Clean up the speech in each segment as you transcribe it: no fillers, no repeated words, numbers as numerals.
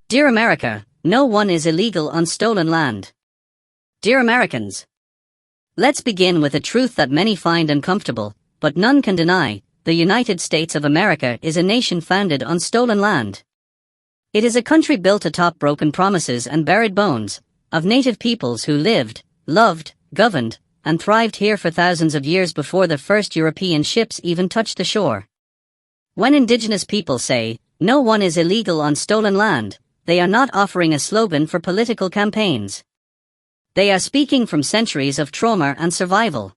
Dear America, no one is illegal on stolen land. Dear Americans, let's begin with a truth that many find uncomfortable, but none can deny. The United States of America is a nation founded on stolen land. It is a country built atop broken promises and buried bones of native peoples who lived, loved, governed, and thrived here for thousands of years before the first European ships even touched the shore. When indigenous people say, "No one is illegal on stolen land," they are not offering a slogan for political campaigns. They are speaking from centuries of trauma and survival.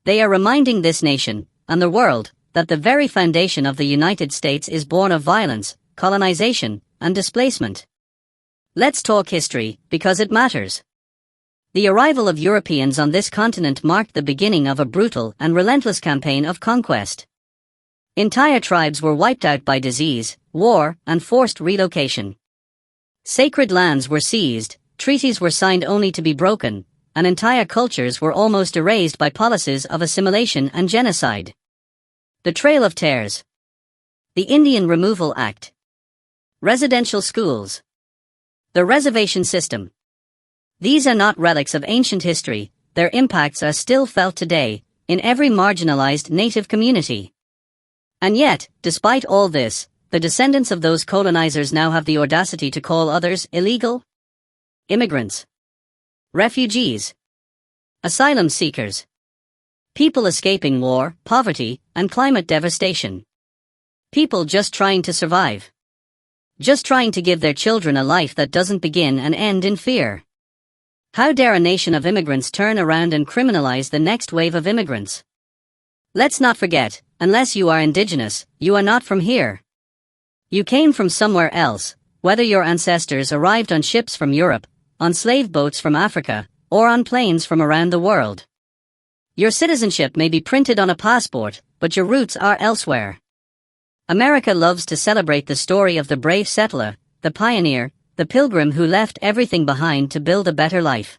They are reminding this nation, and the world, that the very foundation of the United States is born of violence, colonization, and displacement. Let's talk history, because it matters. The arrival of Europeans on this continent marked the beginning of a brutal and relentless campaign of conquest. Entire tribes were wiped out by disease, war, and forced relocation. Sacred lands were seized, treaties were signed only to be broken, and entire cultures were almost erased by policies of assimilation and genocide. The Trail of Tears. The Indian Removal Act. Residential schools. The reservation system. These are not relics of ancient history, their impacts are still felt today, in every marginalized native community. And yet, despite all this, the descendants of those colonizers now have the audacity to call others illegal. Immigrants. Refugees. Asylum seekers. People escaping war, poverty, and climate devastation. People just trying to survive. Just trying to give their children a life that doesn't begin and end in fear. How dare a nation of immigrants turn around and criminalize the next wave of immigrants? Let's not forget, unless you are indigenous, you are not from here. You came from somewhere else, whether your ancestors arrived on ships from Europe, on slave boats from Africa, or on planes from around the world. Your citizenship may be printed on a passport, but your roots are elsewhere. America loves to celebrate the story of the brave settler, the pioneer, the pilgrim who left everything behind to build a better life.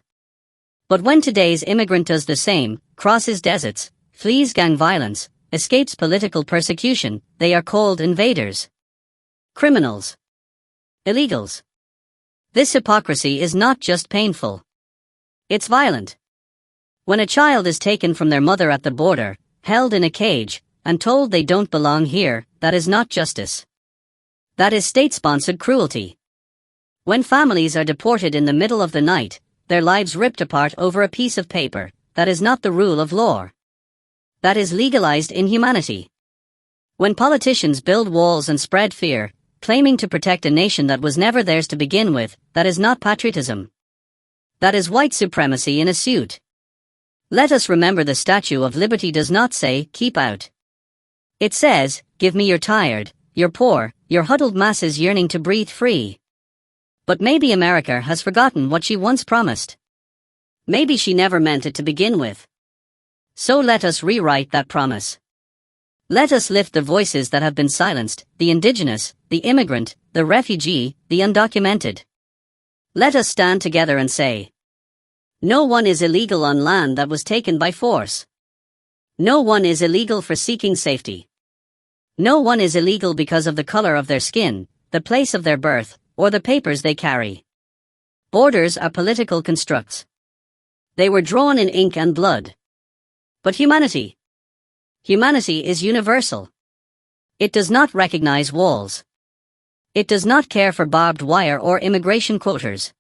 But when today's immigrant does the same, crosses deserts, flees gang violence, escapes political persecution, they are called invaders. Criminals. Illegals. This hypocrisy is not just painful. It's violent. When a child is taken from their mother at the border, held in a cage, and told they don't belong here, that is not justice. That is state-sponsored cruelty. When families are deported in the middle of the night, their lives ripped apart over a piece of paper, that is not the rule of law. That is legalized inhumanity. When politicians build walls and spread fear, claiming to protect a nation that was never theirs to begin with, that is not patriotism. That is white supremacy in a suit. Let us remember the Statue of Liberty does not say, "Keep out." It says, "Give me your tired, your poor, your huddled masses yearning to breathe free." But maybe America has forgotten what she once promised. Maybe she never meant it to begin with. So let us rewrite that promise. Let us lift the voices that have been silenced, the indigenous, the immigrant, the refugee, the undocumented. Let us stand together and say, no one is illegal on land that was taken by force. No one is illegal for seeking safety. No one is illegal because of the color of their skin, the place of their birth, or the papers they carry. Borders are political constructs. They were drawn in ink and blood. But humanity is universal. It does not recognize walls. It does not care for barbed wire or immigration quotas.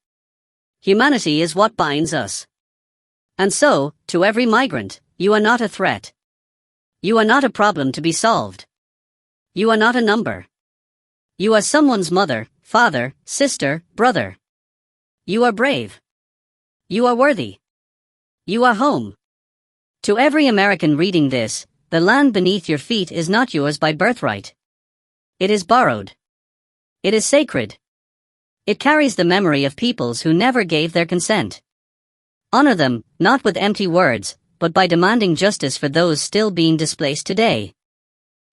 Humanity is what binds us. And so, to every migrant, you are not a threat. You are not a problem to be solved. You are not a number. You are someone's mother, father, sister, brother. You are brave. You are worthy. You are home. To every American reading this, the land beneath your feet is not yours by birthright. It is borrowed. It is sacred. It carries the memory of peoples who never gave their consent. Honor them, not with empty words, but by demanding justice for those still being displaced today.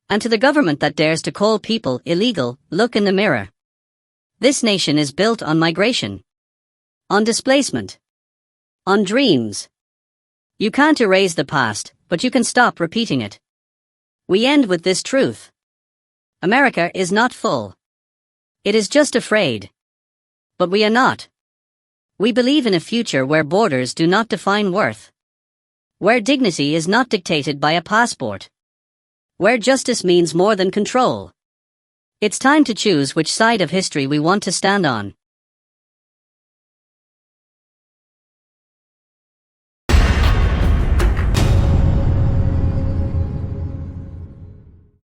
And to the government that dares to call people illegal, look in the mirror. This nation is built on migration. On displacement. On dreams. You can't erase the past, but you can stop repeating it. We end with this truth. America is not full. It is just afraid. But we are not. We believe in a future where borders do not define worth. Where dignity is not dictated by a passport. Where justice means more than control. It's time to choose which side of history we want to stand on.